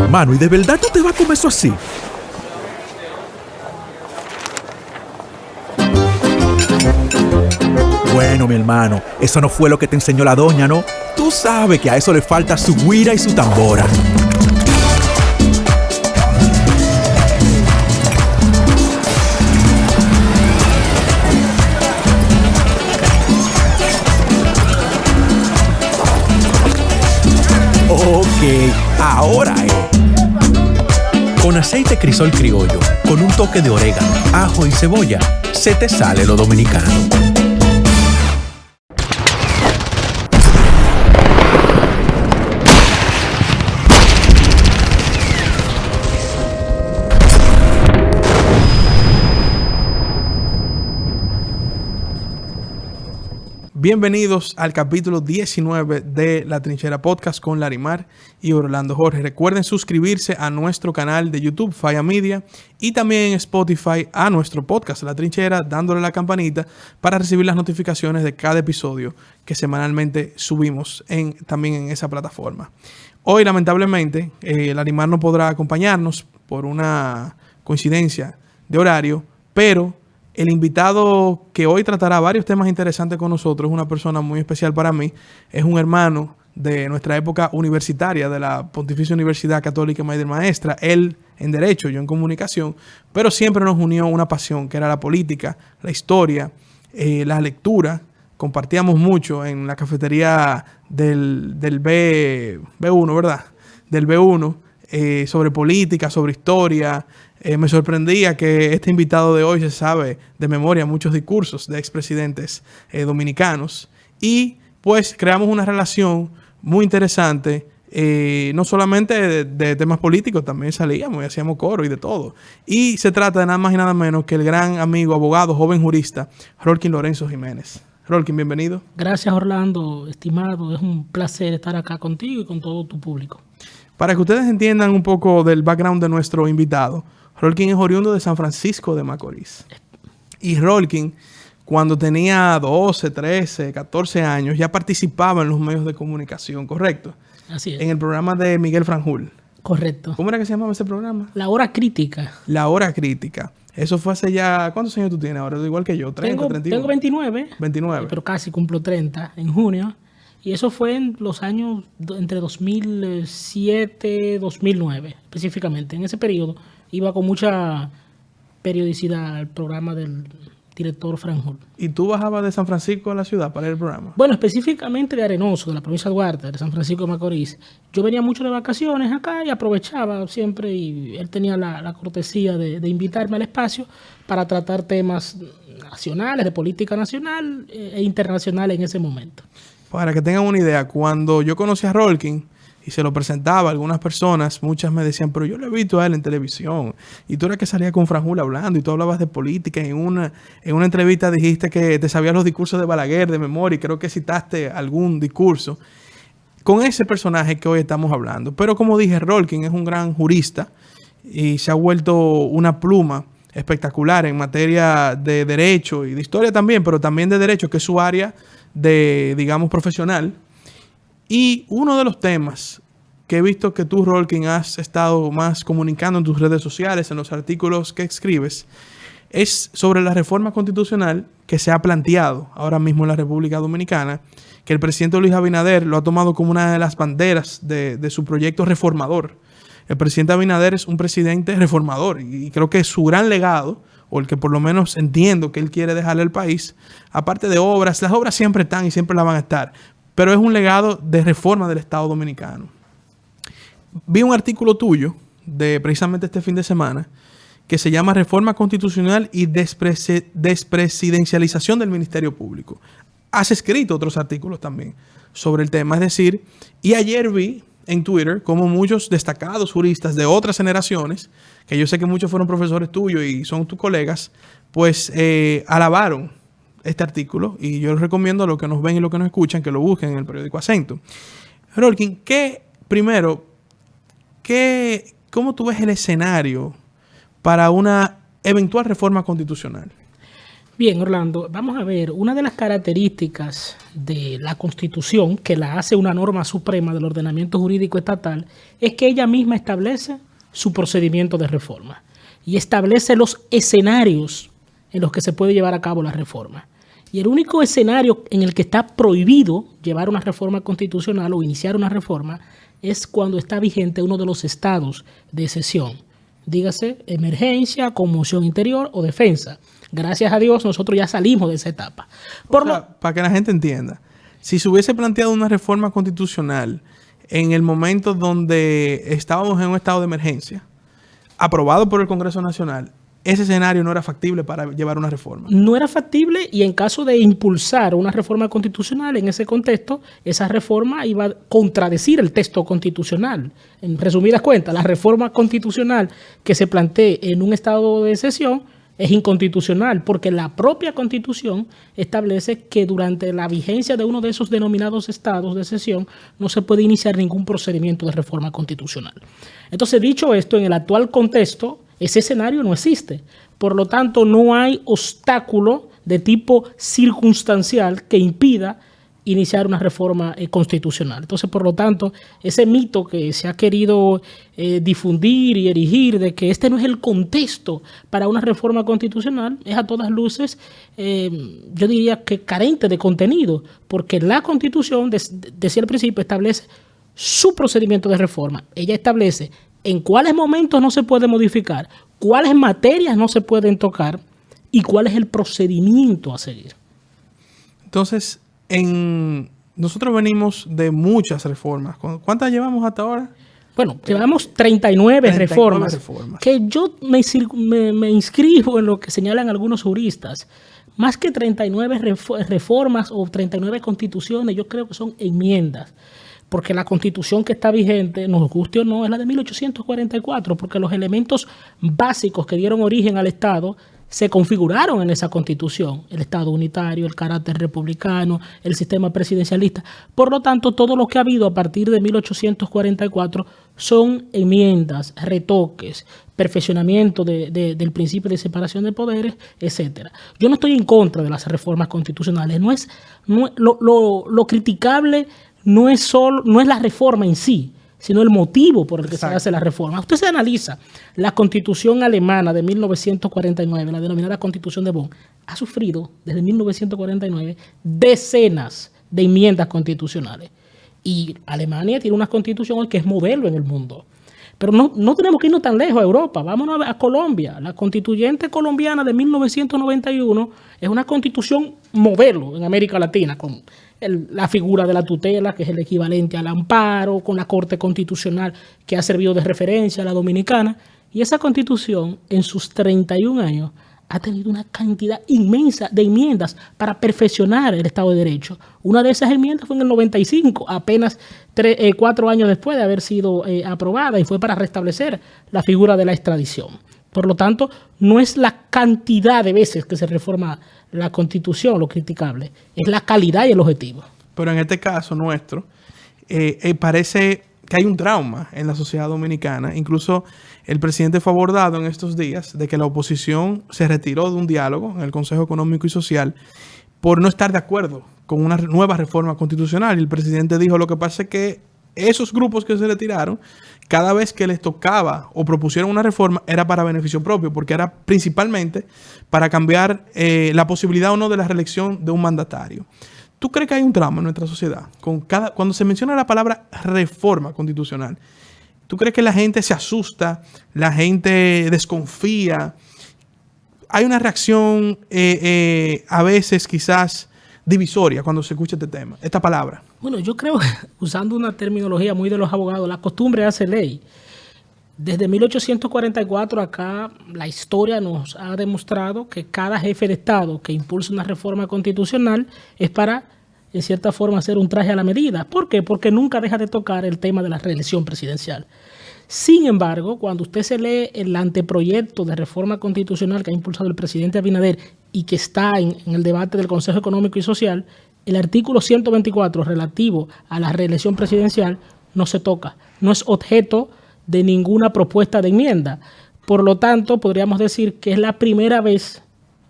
hermano, ¿y de verdad tú te vas a comer eso así? Bueno, mi hermano, eso no fue lo que te enseñó la doña, ¿no? Tú sabes que a eso le falta su güira y su tambora. Ok, ahora con aceite Crisol criollo, con un toque de orégano, ajo y cebolla, se te sale lo dominicano. Bienvenidos al capítulo 19 de La Trinchera Podcast con Larimar y Orlando Jorge. Recuerden suscribirse a nuestro canal de YouTube, Falla Media, y también en Spotify a nuestro podcast La Trinchera, dándole la campanita para recibir las notificaciones de cada episodio que semanalmente subimos también en esa plataforma. Hoy, lamentablemente, Larimar no podrá acompañarnos por una coincidencia de horario, pero el invitado que hoy tratará varios temas interesantes con nosotros es una persona muy especial para mí. Es un hermano de nuestra época universitaria de la Pontificia Universidad Católica María Maestra. Él en Derecho, yo en Comunicación. Pero siempre nos unió una pasión que era la política, la historia, la lectura. Compartíamos mucho en la cafetería del B1, ¿verdad? Del B1, sobre política, sobre historia. Me sorprendía que este invitado de hoy se sabe de memoria muchos discursos de expresidentes dominicanos, y pues creamos una relación muy interesante, no solamente de temas políticos, también salíamos y hacíamos coro y de todo. Y se trata de nada más y nada menos que el gran amigo, abogado, joven jurista, Rolkin Lorenzo Jiménez. Rolkin, bienvenido. Gracias, Orlando, estimado. Es un placer estar acá contigo y con todo tu público. Para que ustedes entiendan un poco del background de nuestro invitado, Rolkin es oriundo de San Francisco de Macorís. Y Rolkin, cuando tenía 12, 13, 14 años, ya participaba en los medios de comunicación, ¿correcto? Así es. En el programa de Miguel Franjul. Correcto. ¿Cómo era que se llamaba ese programa? La Hora Crítica. La Hora Crítica. Eso fue hace ya... ¿Cuántos años tú tienes ahora? Igual que yo, 30, 31. Tengo 29. 29. Pero casi cumplo 30 en junio. Y eso fue en los años entre 2007 y 2009, específicamente. En ese periodo iba con mucha periodicidad al programa del director Franjul. ¿Y tú bajabas de San Francisco a la ciudad para ir al programa? Bueno, específicamente de Arenoso, de la provincia de Duarte, de San Francisco de Macorís. Yo venía mucho de vacaciones acá y aprovechaba siempre, y él tenía la cortesía de invitarme al espacio para tratar temas nacionales, de política nacional e internacional en ese momento. Para que tengan una idea, cuando yo conocí a Rolkin y se lo presentaba a algunas personas, muchas me decían, pero yo lo he visto a él en televisión. Y tú eras que salías con Franjul hablando y tú hablabas de política. En una entrevista dijiste que te sabías los discursos de Balaguer de memoria y creo que citaste algún discurso con ese personaje que hoy estamos hablando. Pero como dije, Rolkin es un gran jurista y se ha vuelto una pluma espectacular en materia de derecho y de historia también, pero también de derecho, que es su área de, digamos, profesional. Y uno de los temas que he visto que tú, Rolkin, has estado más comunicando en tus redes sociales, en los artículos que escribes, es sobre la reforma constitucional que se ha planteado ahora mismo en la República Dominicana, que el presidente Luis Abinader lo ha tomado como una de las banderas de su proyecto reformador. El presidente Abinader es un presidente reformador y creo que su gran legado, o el que por lo menos entiendo que él quiere dejarle al país, aparte de obras, las obras siempre están y siempre la van a estar, pero es un legado de reforma del Estado Dominicano. Vi un artículo tuyo de precisamente este fin de semana que se llama Reforma Constitucional y Despresidencialización del Ministerio Público. Has escrito otros artículos también sobre el tema, es decir, y ayer vi en Twitter como muchos destacados juristas de otras generaciones, que yo sé que muchos fueron profesores tuyos y son tus colegas, pues alabaron este artículo, y yo les recomiendo a los que nos ven y los que nos escuchan que lo busquen en el periódico Acento. Rolkin, ¿cómo tú ves el escenario para una eventual reforma constitucional? Bien, Orlando, vamos a ver, una de las características de la Constitución, que la hace una norma suprema del ordenamiento jurídico estatal, es que ella misma establece su procedimiento de reforma y establece los escenarios en los que se puede llevar a cabo la reforma. Y el único escenario en el que está prohibido llevar una reforma constitucional o iniciar una reforma es cuando está vigente uno de los estados de excepción. Dígase emergencia, conmoción interior o defensa. Gracias a Dios nosotros ya salimos de esa etapa. Para que la gente entienda, si se hubiese planteado una reforma constitucional en el momento donde estábamos en un estado de emergencia, aprobado por el Congreso Nacional, ese escenario no era factible para llevar una reforma. No era factible, y en caso de impulsar una reforma constitucional en ese contexto, esa reforma iba a contradecir el texto constitucional. En resumidas cuentas, la reforma constitucional que se plantee en un estado de excepción es inconstitucional, porque la propia Constitución establece que durante la vigencia de uno de esos denominados estados de excepción no se puede iniciar ningún procedimiento de reforma constitucional. Entonces, dicho esto, en el actual contexto, ese escenario no existe. Por lo tanto, no hay obstáculo de tipo circunstancial que impida iniciar una reforma constitucional. Entonces, por lo tanto, ese mito que se ha querido difundir y erigir de que este no es el contexto para una reforma constitucional es a todas luces, yo diría que carente de contenido, porque la Constitución, decía al principio, establece su procedimiento de reforma. Ella establece en cuáles momentos no se puede modificar, cuáles materias no se pueden tocar y cuál es el procedimiento a seguir. Entonces, nosotros venimos de muchas reformas. ¿Cuántas llevamos hasta ahora? Bueno, llevamos 39 reformas. Que yo me inscribo en lo que señalan algunos juristas. Más que 39 reformas o 39 constituciones, yo creo que son enmiendas. Porque la Constitución que está vigente, nos guste o no, es la de 1844, porque los elementos básicos que dieron origen al Estado se configuraron en esa Constitución: el Estado unitario, el carácter republicano, el sistema presidencialista. Por lo tanto, todo lo que ha habido a partir de 1844 son enmiendas, retoques, perfeccionamiento del principio de separación de poderes, etcétera. Yo no estoy en contra de las reformas constitucionales. Lo criticable no es la reforma en sí, sino el motivo por el que se hace la reforma. Usted se analiza la Constitución alemana de 1949, la denominada Constitución de Bonn, ha sufrido desde 1949 decenas de enmiendas constitucionales. Y Alemania tiene una constitución que es modelo en el mundo. Pero no tenemos que irnos tan lejos a Europa. Vámonos a Colombia. La constituyente colombiana de 1991 es una constitución modelo en América Latina, con la figura de la tutela, que es el equivalente al amparo, con la Corte Constitucional que ha servido de referencia a la dominicana. Y esa constitución, en sus 31 años, ha tenido una cantidad inmensa de enmiendas para perfeccionar el Estado de Derecho. Una de esas enmiendas fue en el 95, apenas 4 años después de haber sido aprobada, y fue para restablecer la figura de la extradición. Por lo tanto, no es la cantidad de veces que se reforma la Constitución lo criticable, es la calidad y el objetivo. Pero en este caso nuestro, parece que hay un trauma en la sociedad dominicana. Incluso el presidente fue abordado en estos días de que la oposición se retiró de un diálogo en el Consejo Económico y Social por no estar de acuerdo con una nueva reforma constitucional. Y el presidente dijo: lo que pasa es que esos grupos que se retiraron, cada vez que les tocaba o propusieron una reforma, era para beneficio propio, porque era principalmente para cambiar la posibilidad o no de la reelección de un mandatario. ¿Tú crees que hay un trauma en nuestra sociedad cuando se menciona la palabra reforma constitucional? ¿Tú crees que la gente se asusta, la gente desconfía? Hay una reacción a veces quizás divisoria cuando se escucha esta palabra. Bueno, yo creo, usando una terminología muy de los abogados, la costumbre hace ley. Desde 1844 acá, la historia nos ha demostrado que cada jefe de Estado que impulsa una reforma constitucional es para, en cierta forma, hacer un traje a la medida. ¿Por qué? Porque nunca deja de tocar el tema de la reelección presidencial. Sin embargo, cuando usted se lee el anteproyecto de reforma constitucional que ha impulsado el presidente Abinader y que está en el debate del Consejo Económico y Social, el artículo 124 relativo a la reelección presidencial no se toca, no es objeto de ninguna propuesta de enmienda. Por lo tanto, podríamos decir que es la primera vez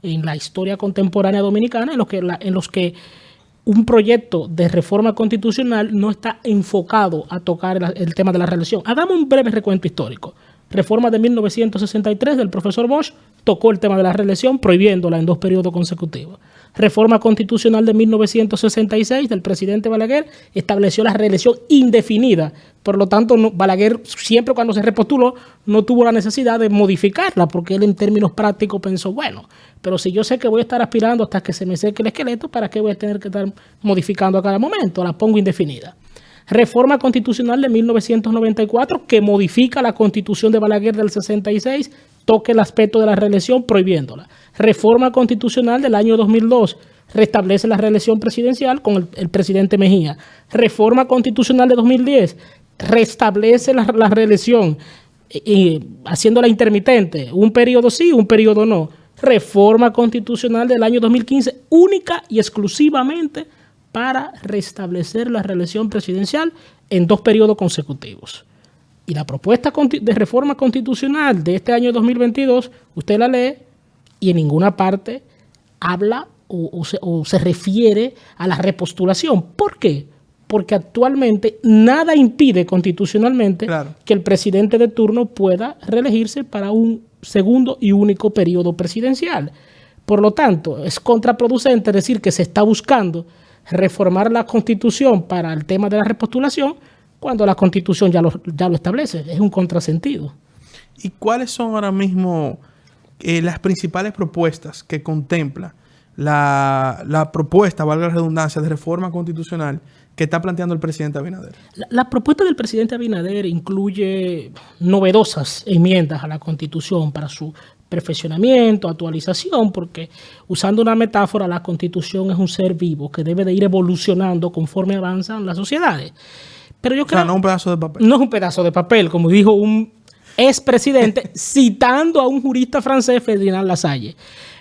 en la historia contemporánea dominicana en los que un proyecto de reforma constitucional no está enfocado a tocar el tema de la reelección. Hagamos un breve recuento histórico. Reforma de 1963 del profesor Bosch tocó el tema de la reelección, prohibiéndola en 2 periodos consecutivos. Reforma constitucional de 1966 del presidente Balaguer estableció la reelección indefinida. Por lo tanto, Balaguer, siempre cuando se repostuló, no tuvo la necesidad de modificarla, porque él en términos prácticos pensó, bueno, pero si yo sé que voy a estar aspirando hasta que se me seque el esqueleto, ¿para qué voy a tener que estar modificando a cada momento? La pongo indefinida. Reforma constitucional de 1994 que modifica la constitución de Balaguer del 66, toca el aspecto de la reelección prohibiéndola. Reforma constitucional del año 2002 restablece la reelección presidencial con el presidente Mejía. Reforma constitucional de 2010 restablece la reelección haciéndola intermitente, un periodo sí, un periodo no. Reforma constitucional del año 2015 única y exclusivamente para restablecer la reelección presidencial en 2 periodos consecutivos. Y la propuesta de reforma constitucional de este año 2022, usted la lee y en ninguna parte habla o se refiere a la repostulación. ¿Por qué? Porque actualmente nada impide constitucionalmente que el presidente de turno pueda reelegirse para un segundo y único periodo presidencial. Por lo tanto, es contraproducente decir que se está buscando reformar la Constitución para el tema de la repostulación cuando la Constitución ya lo establece. Es un contrasentido. ¿Y cuáles son ahora mismo las principales propuestas que contempla la propuesta, valga la redundancia, de reforma constitucional que está planteando el presidente Abinader? La propuesta del presidente Abinader incluye novedosas enmiendas a la Constitución para su perfeccionamiento, actualización, porque usando una metáfora, la Constitución es un ser vivo que debe de ir evolucionando conforme avanzan las sociedades. Pero yo creo, no un pedazo de papel. No es un pedazo de papel, como dijo un expresidente citando a un jurista francés, Ferdinand Lassalle.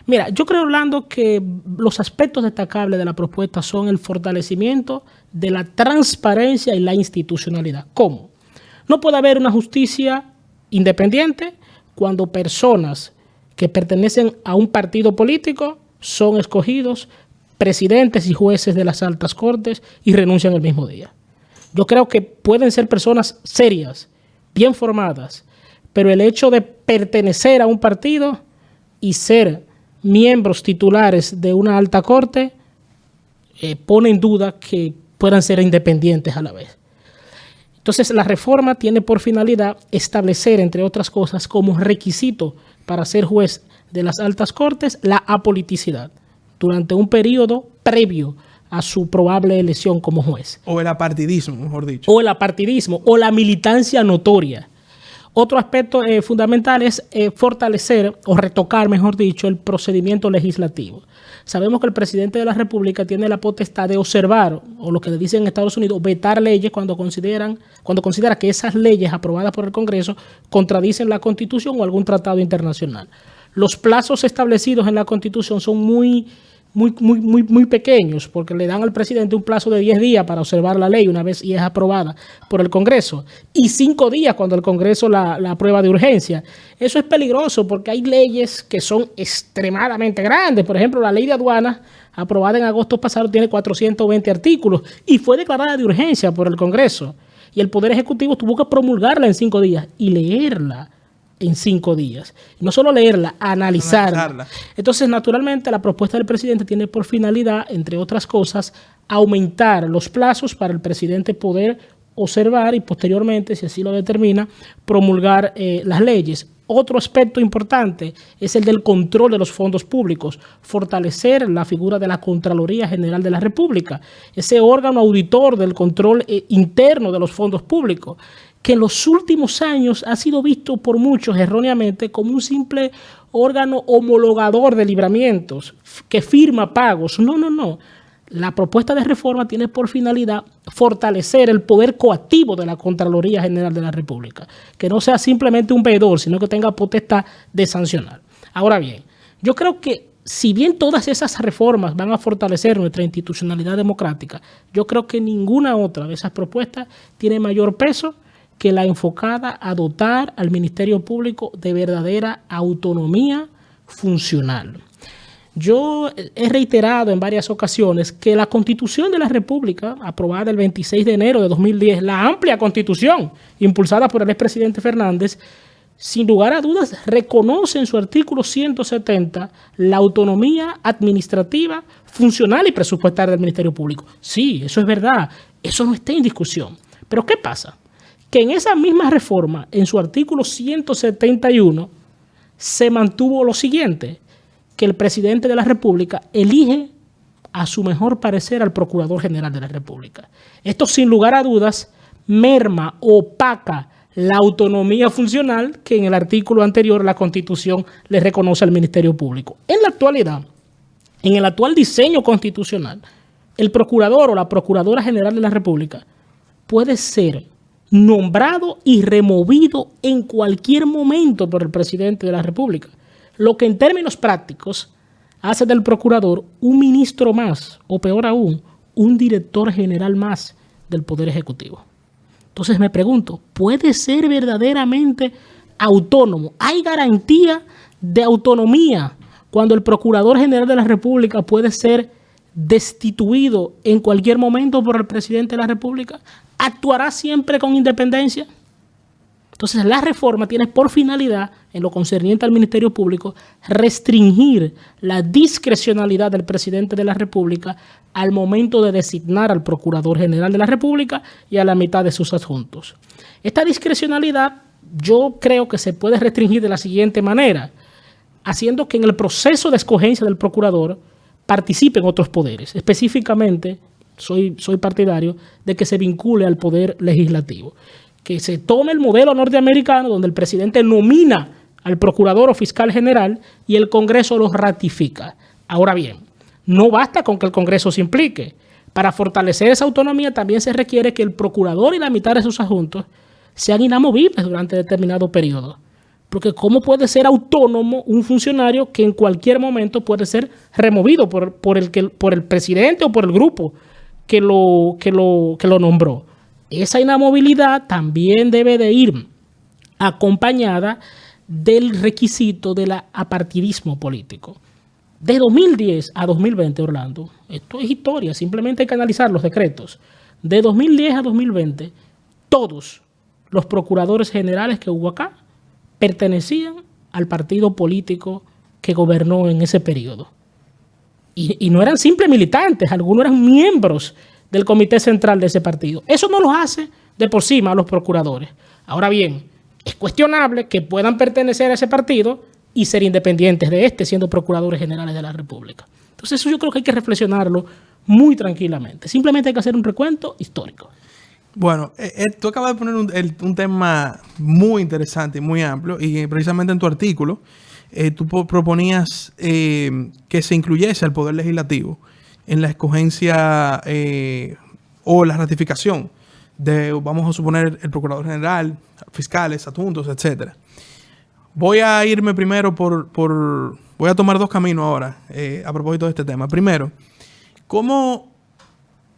Mira, yo creo, Orlando, que los aspectos destacables de la propuesta son el fortalecimiento de la transparencia y la institucionalidad. ¿Cómo? No puede haber una justicia independiente cuando personas que pertenecen a un partido político son escogidos presidentes y jueces de las altas cortes y renuncian el mismo día. Yo creo que pueden ser personas serias, bien formadas, pero el hecho de pertenecer a un partido y ser miembros titulares de una alta corte pone en duda que puedan ser independientes a la vez. Entonces, la reforma tiene por finalidad establecer, entre otras cosas, como requisito para ser juez de las altas cortes, la apoliticidad durante un periodo previo a su probable elección como juez. O el apartidismo, mejor dicho. O el apartidismo, o la militancia notoria. Otro aspecto fundamental es fortalecer o retocar, mejor dicho, el procedimiento legislativo. Sabemos que el presidente de la República tiene la potestad de observar, o lo que le dicen en Estados Unidos, vetar leyes cuando considera que esas leyes aprobadas por el Congreso contradicen la Constitución o algún tratado internacional. Los plazos establecidos en la Constitución son muy pequeños, porque le dan al presidente un plazo de 10 días para observar la ley una vez y es aprobada por el Congreso, y 5 días cuando el Congreso la aprueba de urgencia. Eso es peligroso porque hay leyes que son extremadamente grandes. Por ejemplo, la ley de aduanas, aprobada en agosto pasado, tiene 420 artículos y fue declarada de urgencia por el Congreso. Y el Poder Ejecutivo tuvo que promulgarla en 5 días y leerla en 5 días. No solo leerla, analizarla. Entonces, naturalmente, la propuesta del presidente tiene por finalidad, entre otras cosas, aumentar los plazos para el presidente poder observar y posteriormente, si así lo determina, promulgar las leyes. Otro aspecto importante es el del control de los fondos públicos, fortalecer la figura de la Contraloría General de la República, ese órgano auditor del control interno de los fondos públicos, que en los últimos años ha sido visto por muchos erróneamente como un simple órgano homologador de libramientos que firma pagos. No. La propuesta de reforma tiene por finalidad fortalecer el poder coactivo de la Contraloría General de la República, que no sea simplemente un veedor, sino que tenga potestad de sancionar. Ahora bien, yo creo que si bien todas esas reformas van a fortalecer nuestra institucionalidad democrática, yo creo que ninguna otra de esas propuestas tiene mayor peso que la enfocada a dotar al Ministerio Público de verdadera autonomía funcional. Yo he reiterado en varias ocasiones que la Constitución de la República, aprobada el 26 de enero de 2010, la amplia Constitución impulsada por el expresidente Fernández, sin lugar a dudas, reconoce en su artículo 170 la autonomía administrativa, funcional y presupuestaria del Ministerio Público. Sí, eso es verdad, eso no está en discusión. Pero ¿qué pasa? Que en esa misma reforma, en su artículo 171, se mantuvo lo siguiente, que el presidente de la República elige a su mejor parecer al Procurador General de la República. Esto, sin lugar a dudas, merma, opaca la autonomía funcional que en el artículo anterior la Constitución le reconoce al Ministerio Público. En la actualidad, en el actual diseño constitucional, el Procurador o la Procuradora General de la República puede ser nombrado y removido en cualquier momento por el presidente de la República, lo que en términos prácticos hace del procurador un ministro más, o peor aún, un director general más del Poder Ejecutivo. Entonces me pregunto, ¿puede ser verdaderamente autónomo? ¿Hay garantía de autonomía cuando el Procurador General de la República puede ser destituido en cualquier momento por el presidente de la República? ¿Actuará siempre con independencia? Entonces la reforma tiene por finalidad, en lo concerniente al Ministerio Público, restringir la discrecionalidad del presidente de la República al momento de designar al Procurador General de la República y a la mitad de sus adjuntos. Esta discrecionalidad yo creo que se puede restringir de la siguiente manera, haciendo que en el proceso de escogencia del procurador participen otros poderes. Específicamente, soy partidario de que se vincule al poder legislativo. Que se tome el modelo norteamericano donde el presidente nomina al procurador o fiscal general y el Congreso los ratifica. Ahora bien, no basta con que el Congreso se implique. Para fortalecer esa autonomía también se requiere que el procurador y la mitad de sus adjuntos sean inamovibles durante determinado periodo. Porque ¿cómo puede ser autónomo un funcionario que en cualquier momento puede ser removido por el presidente o por el grupo que lo nombró? Esa inamovilidad también debe de ir acompañada del requisito del apartidismo político. De 2010 a 2020, Orlando, esto es historia, simplemente hay que analizar los decretos. De 2010 a 2020, todos los procuradores generales que hubo acá pertenecían al partido político que gobernó en ese periodo. Y no eran simples militantes, algunos eran miembros del comité central de ese partido. Eso no los hace de por sí malos procuradores. Ahora bien, es cuestionable que puedan pertenecer a ese partido y ser independientes de este, siendo procuradores generales de la República. Entonces eso yo creo que hay que reflexionarlo muy tranquilamente. Simplemente hay que hacer un recuento histórico. Bueno, tú acabas de poner un tema muy interesante y muy amplio, y precisamente en tu artículo tú proponías que se incluyese al Poder Legislativo en la escogencia o la ratificación de, vamos a suponer, el Procurador General, fiscales, adjuntos, etcétera. Voy a irme primero voy a tomar dos caminos ahora a propósito de este tema. Primero, ¿cómo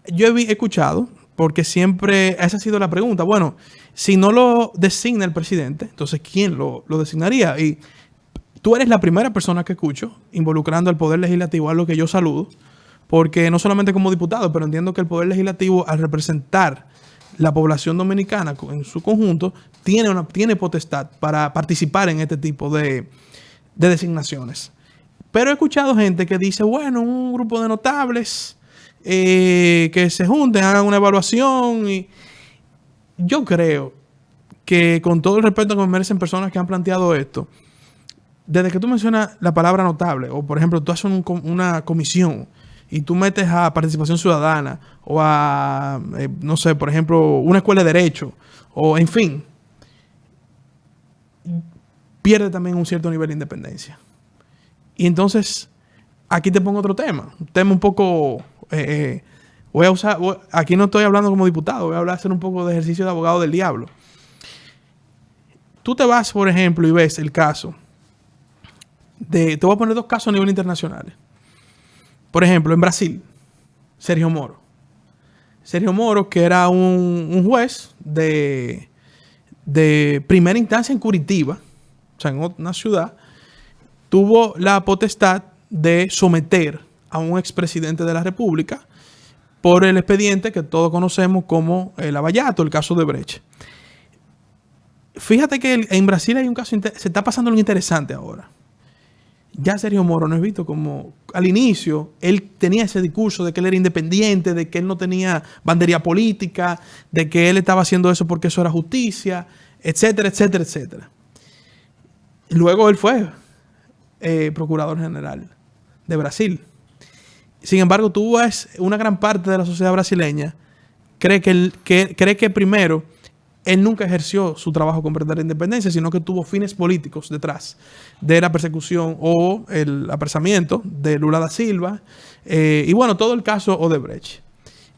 yo he escuchado? Porque siempre esa ha sido la pregunta. Bueno, si no lo designa el presidente, entonces ¿quién lo designaría? Y tú eres la primera persona que escucho involucrando al Poder Legislativo, algo que yo saludo, porque no solamente como diputado, pero entiendo que el Poder Legislativo, al representar la población dominicana en su conjunto, tiene potestad para participar en este tipo de designaciones. Pero he escuchado gente que dice, bueno, un grupo de notables que se junten, hagan una evaluación. Y yo creo que, con todo el respeto que me merecen personas que han planteado esto, desde que tú mencionas la palabra notable, o por ejemplo, tú haces una comisión y tú metes a participación ciudadana o a, no sé, por ejemplo, una escuela de derecho, o en fin, pierde también un cierto nivel de independencia. Y entonces, aquí te pongo otro tema, un tema un poco, aquí no estoy hablando como diputado, voy a hacer un poco de ejercicio de abogado del diablo. Tú te vas, por ejemplo, y ves el caso te voy a poner dos casos a nivel internacional. Por ejemplo, en Brasil, Sergio Moro. Sergio Moro, que era un juez de primera instancia en Curitiba, o sea, en una ciudad, tuvo la potestad de someter a un expresidente de la República por el expediente que todos conocemos como el Lavallato, el caso de Brecht. Fíjate que en Brasil hay un caso, se está pasando algo interesante ahora. Ya Sergio Moro, ¿no has visto? Como al inicio, él tenía ese discurso de que él era independiente, de que él no tenía bandería política, de que él estaba haciendo eso porque eso era justicia, etcétera, etcétera, etcétera. Luego él fue procurador general de Brasil. Sin embargo, tú ves una gran parte de la sociedad brasileña cree que primero él nunca ejerció su trabajo con verdadera independencia, sino que tuvo fines políticos detrás de la persecución o el apresamiento de Lula da Silva y bueno, todo el caso Odebrecht.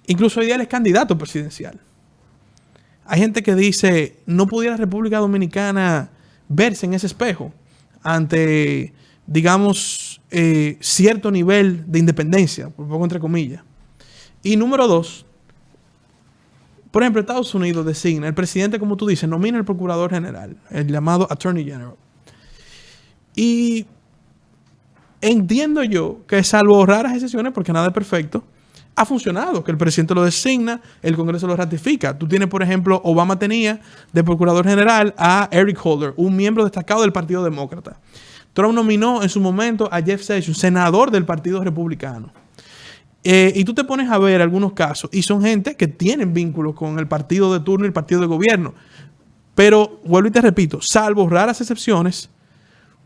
Incluso hoy día él es candidato presidencial. Hay gente que dice, no pudiera la República Dominicana verse en ese espejo ante, digamos, cierto nivel de independencia, por poco entre comillas. Y número dos, por ejemplo, Estados Unidos designa, el presidente, como tú dices, nomina al procurador general, el llamado Attorney General. Y entiendo yo que salvo raras excepciones, porque nada es perfecto, ha funcionado, que el presidente lo designa, el Congreso lo ratifica. Tú tienes, por ejemplo, Obama tenía de procurador general a Eric Holder, un miembro destacado del Partido Demócrata. Trump nominó en su momento a Jeff Sessions, senador del Partido Republicano. Y tú te pones a ver algunos casos y son gente que tienen vínculos con el partido de turno y el partido de gobierno. Pero, vuelvo y te repito, salvo raras excepciones,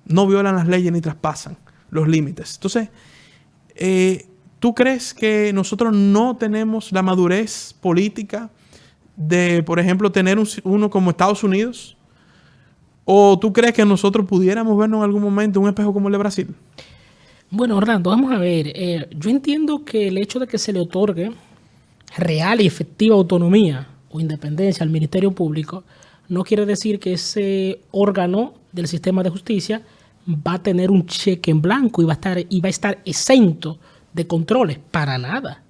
no violan las leyes ni traspasan los límites. Entonces, ¿tú crees que nosotros no tenemos la madurez política de, por ejemplo, tener uno como Estados Unidos? ¿O tú crees que nosotros pudiéramos vernos en algún momento un espejo como el de Brasil? Bueno, Orlando, vamos a ver. Yo entiendo que el hecho de que se le otorgue real y efectiva autonomía o independencia al Ministerio Público no quiere decir que ese órgano del sistema de justicia va a tener un cheque en blanco y va a estar exento de controles. Para nada.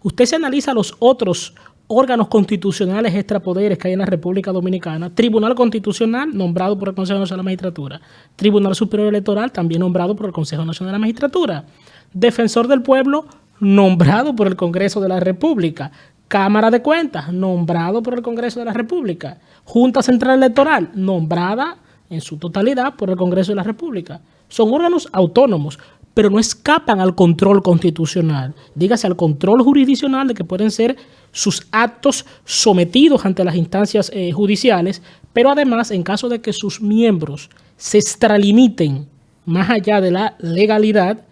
Usted se analiza los otros órganos constitucionales extrapoderes que hay en la República Dominicana. Tribunal Constitucional, nombrado por el Consejo Nacional de la Magistratura. Tribunal Superior Electoral, también nombrado por el Consejo Nacional de la Magistratura. Defensor del Pueblo, nombrado por el Congreso de la República. Cámara de Cuentas, nombrado por el Congreso de la República. Junta Central Electoral, nombrada en su totalidad por el Congreso de la República. Son órganos autónomos, pero no escapan al control constitucional. Dígase al control jurisdiccional de que pueden ser sus actos sometidos ante las instancias judiciales, pero además, en caso de que sus miembros se extralimiten más allá de la legalidad,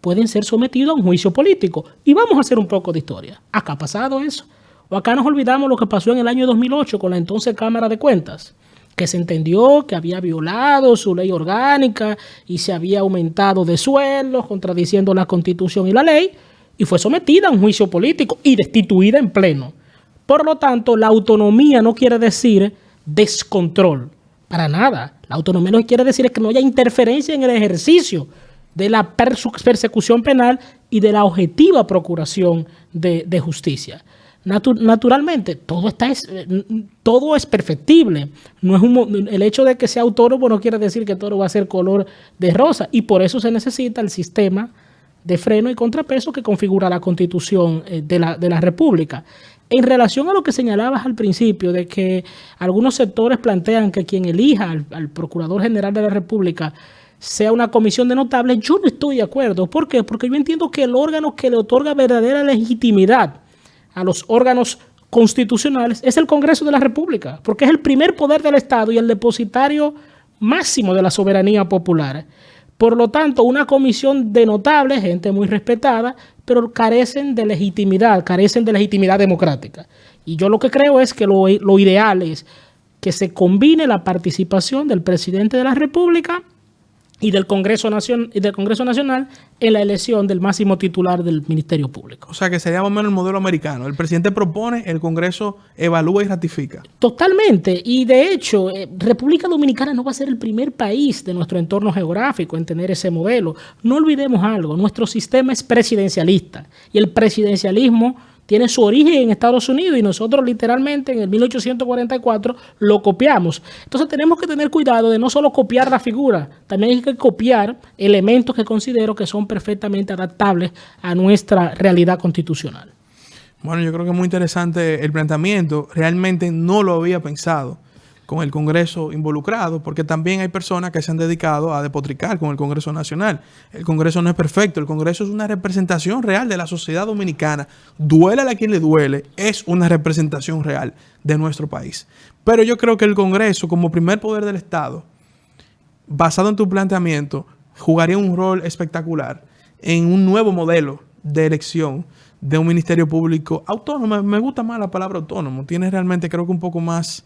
pueden ser sometidos a un juicio político. Y vamos a hacer un poco de historia. ¿Acá ha pasado eso? ¿O acá nos olvidamos lo que pasó en el año 2008 con la entonces Cámara de Cuentas? Que se entendió que había violado su ley orgánica y se había aumentado de sueldos, contradiciendo la Constitución y la ley, y fue sometida a un juicio político y destituida en pleno. Por lo tanto, la autonomía no quiere decir descontrol, para nada. La autonomía lo que quiere decir es que no haya interferencia en el ejercicio de la persecución penal y de la objetiva procuración de justicia. Naturalmente, todo es perfectible. No es el hecho de que sea autónomo no quiere decir que todo va a ser color de rosa, y por eso se necesita el sistema de freno y contrapeso que configura la Constitución de la República. En relación a lo que señalabas al principio, de que algunos sectores plantean que quien elija al Procurador General de la República sea una comisión de notables, yo no estoy de acuerdo. ¿Por qué? Porque yo entiendo que el órgano que le otorga verdadera legitimidad a los órganos constitucionales es el Congreso de la República, porque es el primer poder del Estado y el depositario máximo de la soberanía popular. Por lo tanto, una comisión de notables, gente muy respetada, pero carecen de legitimidad democrática. Y yo lo que creo es que lo ideal es que se combine la participación del presidente de la República y del Congreso Nacional en la elección del máximo titular del Ministerio Público. O sea, que sería más o menos el modelo americano. El presidente propone, el Congreso evalúa y ratifica. Totalmente. Y de hecho, República Dominicana no va a ser el primer país de nuestro entorno geográfico en tener ese modelo. No olvidemos algo, nuestro sistema es presidencialista y el presidencialismo tiene su origen en Estados Unidos y nosotros literalmente en el 1844 lo copiamos. Entonces tenemos que tener cuidado de no solo copiar la figura, también hay que copiar elementos que considero que son perfectamente adaptables a nuestra realidad constitucional. Bueno, yo creo que es muy interesante el planteamiento. Realmente no lo había pensado con el Congreso involucrado, porque también hay personas que se han dedicado a despotricar con el Congreso Nacional. El Congreso no es perfecto, el Congreso es una representación real de la sociedad dominicana. Duélale a quien le duele, es una representación real de nuestro país. Pero yo creo que el Congreso, como primer poder del Estado, basado en tu planteamiento, jugaría un rol espectacular en un nuevo modelo de elección de un ministerio público autónomo. Me gusta más la palabra autónomo, tiene realmente, creo que un poco más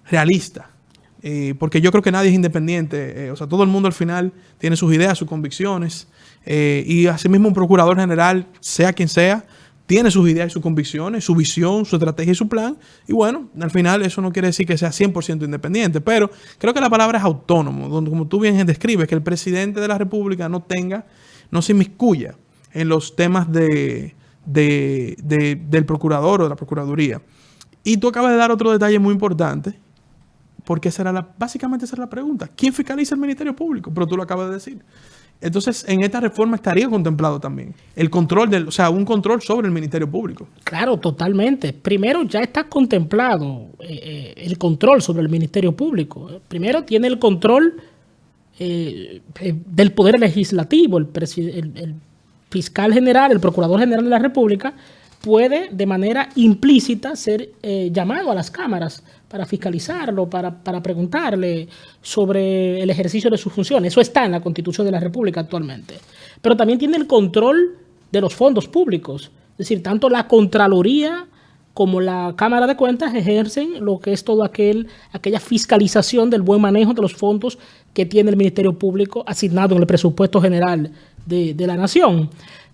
realista, porque yo creo que nadie es independiente, o sea, todo el mundo al final tiene sus ideas, sus convicciones, y asimismo un procurador general, sea quien sea, tiene sus ideas y sus convicciones, su visión, su estrategia y su plan, y bueno, al final eso no quiere decir que sea 100% independiente, pero creo que la palabra es autónomo, donde, como tú bien describes, que el presidente de la República no se inmiscuya en los temas del procurador o de la procuraduría. Y tú acabas de dar otro detalle muy importante, porque básicamente esa era la pregunta. ¿Quién fiscaliza el Ministerio Público? Pero tú lo acabas de decir. Entonces, en esta reforma estaría contemplado también el control un control sobre el Ministerio Público. Claro, totalmente. Primero ya está contemplado el control sobre el Ministerio Público. Primero tiene el control del Poder Legislativo. El fiscal general, el Procurador General de la República, puede de manera implícita ser llamado a las cámaras para fiscalizarlo, para preguntarle sobre el ejercicio de sus funciones. Eso está en la Constitución de la República actualmente. Pero también tiene el control de los fondos públicos. Es decir, tanto la Contraloría como la Cámara de Cuentas ejercen lo que es todo aquella fiscalización del buen manejo de los fondos que tiene el Ministerio Público asignado en el presupuesto general de la Nación.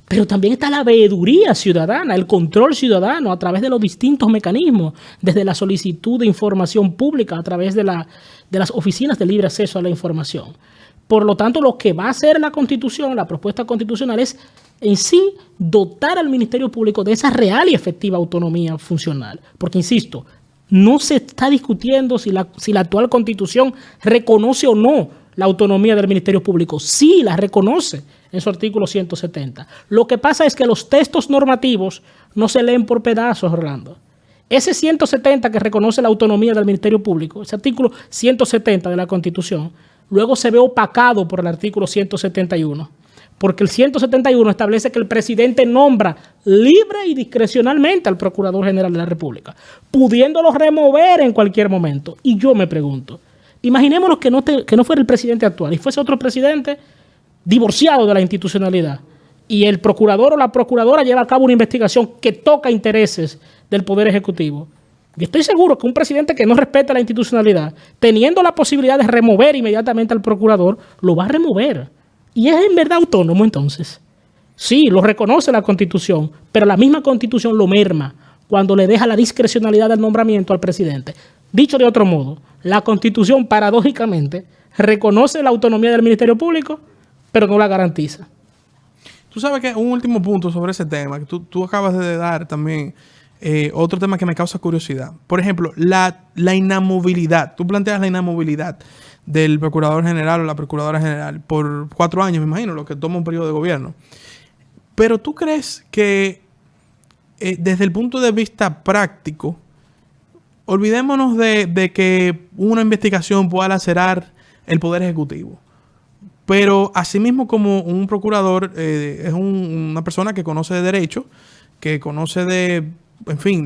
Pero también está la veeduría ciudadana, el control ciudadano a través de los distintos mecanismos, desde la solicitud de información pública a través de las oficinas de libre acceso a la información. Por lo tanto, lo que va a hacer la Constitución, la propuesta constitucional, es en sí dotar al Ministerio Público de esa real y efectiva autonomía funcional. Porque, insisto, no se está discutiendo si la actual Constitución reconoce o no la autonomía del Ministerio Público. Sí, la reconoce en su artículo 170. Lo que pasa es que los textos normativos no se leen por pedazos, Orlando. Ese 170 que reconoce la autonomía del Ministerio Público, ese artículo 170 de la Constitución, luego se ve opacado por el artículo 171, porque el 171 establece que el presidente nombra libre y discrecionalmente al Procurador General de la República, pudiéndolo remover en cualquier momento. Y yo me pregunto, imaginémonos que no fuera el presidente actual y fuese otro presidente divorciado de la institucionalidad y el procurador o la procuradora lleva a cabo una investigación que toca intereses del Poder Ejecutivo. Yo estoy seguro que un presidente que no respeta la institucionalidad, teniendo la posibilidad de remover inmediatamente al procurador, lo va a remover. Y es en verdad autónomo entonces. Sí, lo reconoce la Constitución, pero la misma Constitución lo merma cuando le deja la discrecionalidad del nombramiento al presidente. Dicho de otro modo, la Constitución paradójicamente reconoce la autonomía del Ministerio Público, pero no la garantiza. Tú sabes que un último punto sobre ese tema, que tú acabas de dar también, otro tema que me causa curiosidad. Por ejemplo, la inamovilidad. Tú planteas la inamovilidad del Procurador General o la Procuradora General por 4 años, me imagino, lo que toma un periodo de gobierno. Pero ¿tú crees que desde el punto de vista práctico, olvidémonos de que una investigación pueda lacerar el Poder Ejecutivo? Pero asimismo, como un procurador es una persona que conoce de derecho, que conoce de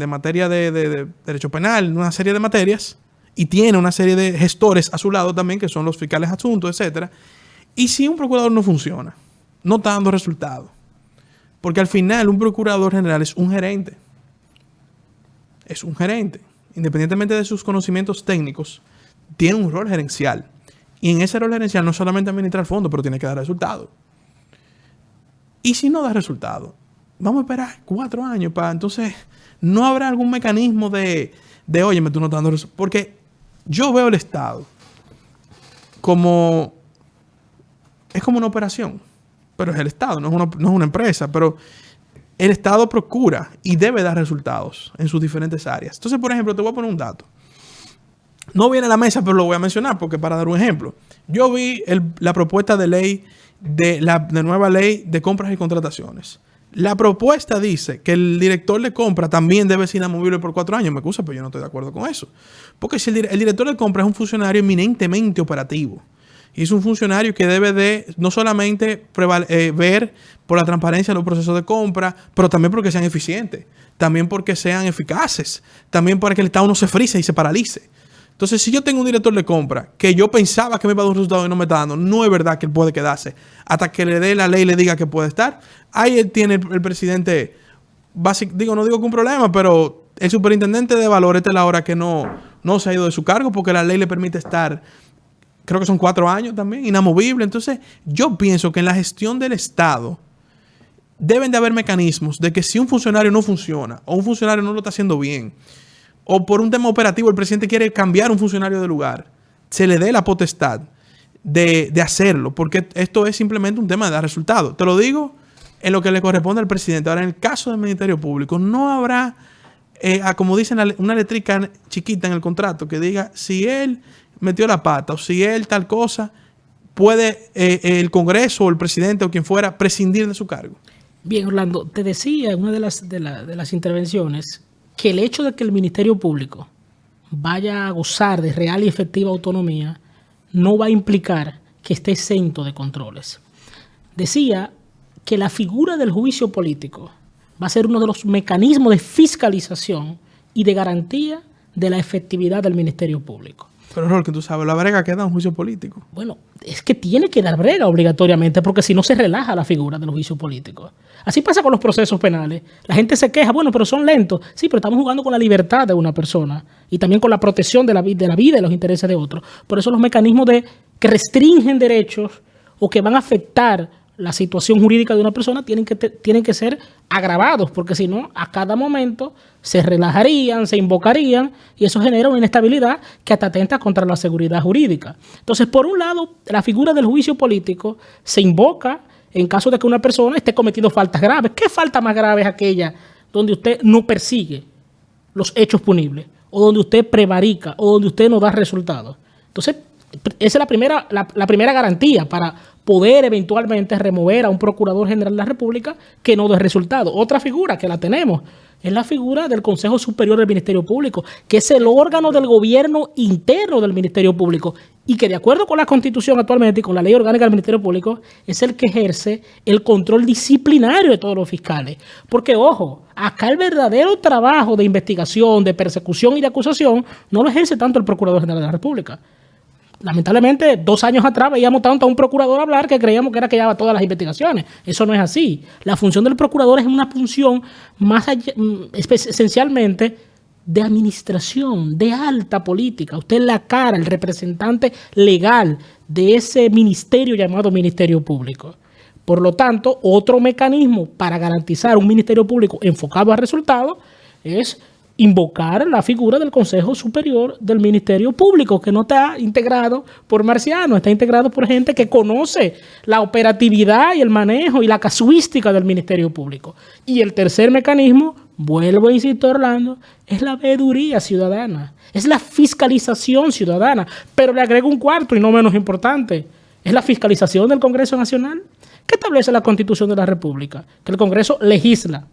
materia de derecho penal, una serie de materias, y tiene una serie de gestores a su lado también, que son los fiscales adjuntos, etcétera. Y si un procurador no funciona, no está dando resultados, porque al final un procurador general es un gerente. Es un gerente. Independientemente de sus conocimientos técnicos, tiene un rol gerencial. Y en ese rol gerencial no solamente administrar fondos, pero tiene que dar resultados. Y si no da resultados, vamos a esperar 4 años para entonces, ¿no habrá algún mecanismo de óyeme, tú no estás dando resultados? Porque yo veo el Estado como una operación, pero es el Estado, no es una empresa. Pero el Estado procura y debe dar resultados en sus diferentes áreas. Entonces, por ejemplo, te voy a poner un dato. No viene a la mesa, pero lo voy a mencionar porque para dar un ejemplo. Yo vi la propuesta de ley de nueva ley de compras y contrataciones. La propuesta dice que el director de compra también debe ser inamovible por 4 años. Me excusa, pero yo no estoy de acuerdo con eso. Porque si el director de compra es un funcionario eminentemente operativo. Y es un funcionario que debe de no solamente ver por la transparencia de los procesos de compra, pero también porque sean eficientes, también porque sean eficaces, también para que el Estado no se frise y se paralice. Entonces, si yo tengo un director de compra que yo pensaba que me iba a dar un resultado y no me está dando, no es verdad que él puede quedarse hasta que le dé la ley y le diga que puede estar. Ahí él tiene el presidente, no digo que un problema, pero el superintendente de valores es la hora que no se ha ido de su cargo porque la ley le permite estar, creo que son 4 años también, inamovible. Entonces, yo pienso que en la gestión del Estado deben de haber mecanismos de que si un funcionario no funciona o un funcionario no lo está haciendo bien, o por un tema operativo el presidente quiere cambiar un funcionario de lugar, se le dé la potestad de hacerlo, porque esto es simplemente un tema de dar resultados. Te lo digo en lo que le corresponde al presidente. Ahora, en el caso del Ministerio Público, no habrá, como dicen, una letrica chiquita en el contrato que diga si él metió la pata o si él tal cosa, puede el Congreso o el presidente o quien fuera prescindir de su cargo. Bien, Orlando, te decía en una de las intervenciones que el hecho de que el Ministerio Público vaya a gozar de real y efectiva autonomía no va a implicar que esté exento de controles. Decía que la figura del juicio político va a ser uno de los mecanismos de fiscalización y de garantía de la efectividad del Ministerio Público. Pero, Rol, que tú sabes, la brega queda un juicio político. Bueno, es que tiene que dar brega obligatoriamente porque si no se relaja la figura del juicio político. Así pasa con los procesos penales. La gente se queja, bueno, pero son lentos. Sí, pero estamos jugando con la libertad de una persona y también con la protección de la vida y los intereses de otros. Por eso los mecanismos que restringen derechos o que van a afectar la situación jurídica de una persona tienen que ser agravados, porque si no, a cada momento se relajarían, se invocarían, y eso genera una inestabilidad que hasta atenta contra la seguridad jurídica. Entonces, por un lado, la figura del juicio político se invoca en caso de que una persona esté cometiendo faltas graves. ¿Qué falta más grave es aquella donde usted no persigue los hechos punibles, o donde usted prevarica, o donde usted no da resultados? Entonces, esa es la primera garantía para poder eventualmente remover a un procurador general de la República que no dé resultado. Otra figura que la tenemos es la figura del Consejo Superior del Ministerio Público, que es el órgano del gobierno interno del Ministerio Público y que, de acuerdo con la Constitución actualmente y con la Ley Orgánica del Ministerio Público, es el que ejerce el control disciplinario de todos los fiscales. Porque, ojo, acá el verdadero trabajo de investigación, de persecución y de acusación no lo ejerce tanto el Procurador General de la República. Lamentablemente, 2 años atrás veíamos tanto a un procurador hablar que creíamos que era que llevaba todas las investigaciones. Eso no es así. La función del procurador es una función más allá, esencialmente de administración, de alta política. Usted es la cara, el representante legal de ese ministerio llamado Ministerio Público. Por lo tanto, otro mecanismo para garantizar un Ministerio Público enfocado a resultados es invocar la figura del Consejo Superior del Ministerio Público, que no está integrado por marcianos, está integrado por gente que conoce la operatividad y el manejo y la casuística del Ministerio Público. Y el tercer mecanismo, vuelvo a insistir, Orlando, es la veeduría ciudadana, es la fiscalización ciudadana, pero le agrego un cuarto y no menos importante, es la fiscalización del Congreso Nacional. ¿Qué establece la Constitución de la República? Que el Congreso legisla,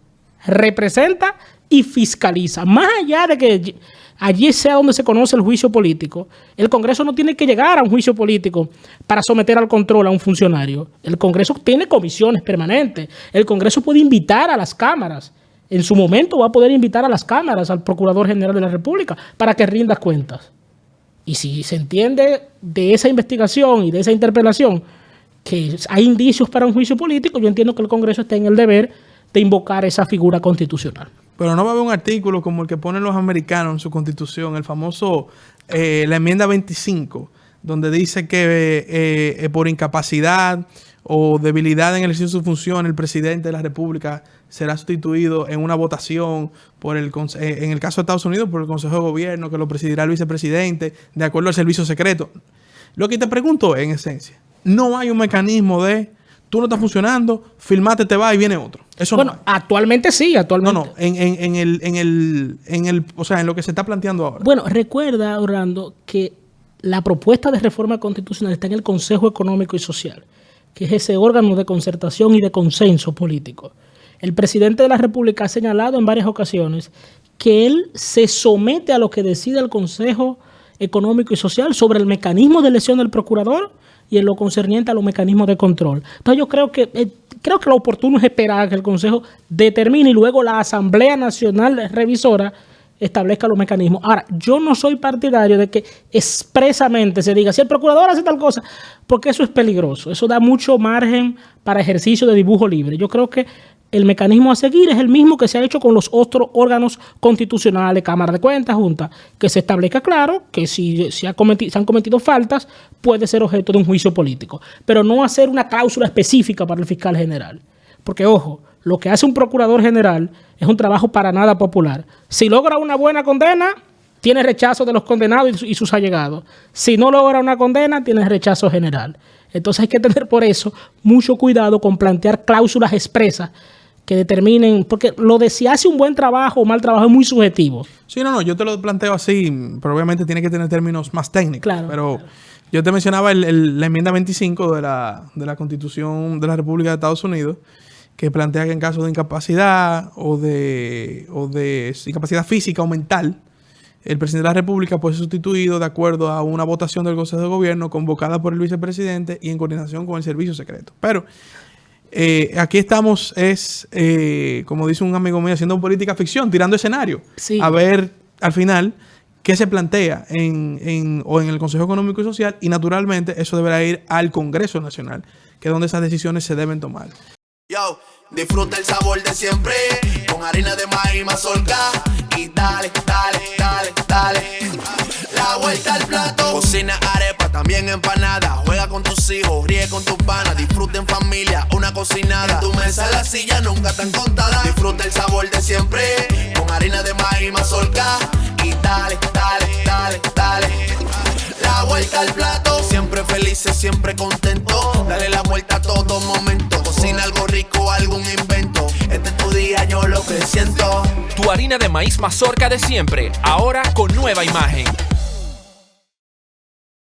representa y fiscaliza. Más allá de que allí sea donde se conoce el juicio político, el Congreso no tiene que llegar a un juicio político para someter al control a un funcionario. El Congreso tiene comisiones permanentes. El Congreso puede invitar a las cámaras. En su momento va a poder invitar a las cámaras al Procurador General de la República para que rinda cuentas. Y si se entiende de esa investigación y de esa interpelación que hay indicios para un juicio político, yo entiendo que el Congreso está en el deber de invocar esa figura constitucional. Pero no va a haber un artículo como el que ponen los americanos en su constitución, el famoso, la enmienda 25, donde dice que por incapacidad o debilidad en el ejercicio de su función, el presidente de la República será sustituido en una votación en el caso de Estados Unidos por el Consejo de Gobierno, que lo presidirá el vicepresidente, de acuerdo al servicio secreto. Lo que te pregunto es, en esencia, no hay un mecanismo de tú no estás funcionando, filmate, te va y viene otro. Eso bueno, no hay. actualmente sí, actualmente. No, o sea, en lo que se está planteando ahora. Bueno, recuerda, Orlando, que la propuesta de reforma constitucional está en el Consejo Económico y Social, que es ese órgano de concertación y de consenso político. El presidente de la República ha señalado en varias ocasiones que él se somete a lo que decide el Consejo Económico y Social sobre el mecanismo de elección del procurador y en lo concerniente a los mecanismos de control. Entonces yo creo que lo oportuno es esperar a que el Consejo determine y luego la Asamblea Nacional Revisora establezca los mecanismos. Ahora, yo no soy partidario de que expresamente se diga si el procurador hace tal cosa, porque eso es peligroso. Eso da mucho margen para ejercicio de dibujo libre. Yo creo que el mecanismo a seguir es el mismo que se ha hecho con los otros órganos constitucionales, Cámara de Cuentas, Junta, que se establezca claro que si se han cometido faltas, puede ser objeto de un juicio político, pero no hacer una cláusula específica para el fiscal general. Porque, ojo, lo que hace un procurador general es un trabajo para nada popular. Si logra una buena condena, tiene rechazo de los condenados y sus allegados. Si no logra una condena, tiene rechazo general. Entonces hay que tener por eso mucho cuidado con plantear cláusulas expresas que determinen, porque lo de si hace un buen trabajo o mal trabajo es muy subjetivo. Sí, no, yo te lo planteo así, pero obviamente tiene que tener términos más técnicos. Claro, pero claro. Yo te mencionaba la enmienda 25 de la Constitución de la República de Estados Unidos, que plantea que en caso de incapacidad o de incapacidad física o mental, el presidente de la República puede ser sustituido de acuerdo a una votación del Consejo de Gobierno convocada por el vicepresidente y en coordinación con el servicio secreto. Pero aquí estamos, como dice un amigo mío, haciendo política ficción, tirando escenario. Sí. A ver, al final, qué se plantea en el Consejo Económico y Social, y naturalmente eso deberá ir al Congreso Nacional, que es donde esas decisiones se deben tomar. Yo, disfruta el sabor de siempre, con harina de maíz mazorca, y dale, dale, dale, dale, la vuelta al plato. Cocina arepa, también empanada, juega con tus hijos, ríe con tus panas, disfruta en familia, una cocinada. En tu mesa la silla nunca tan contada. Disfruta el sabor de siempre, con harina de maíz mazorca, y dale, dale, dale, dale, la vuelta al plato. Siempre felices, siempre contentos, dale la vuelta a todo momento. Cocina algo rico, algún invento, este es tu día, yo lo que siento. Tu harina de maíz mazorca de siempre, ahora con nueva imagen.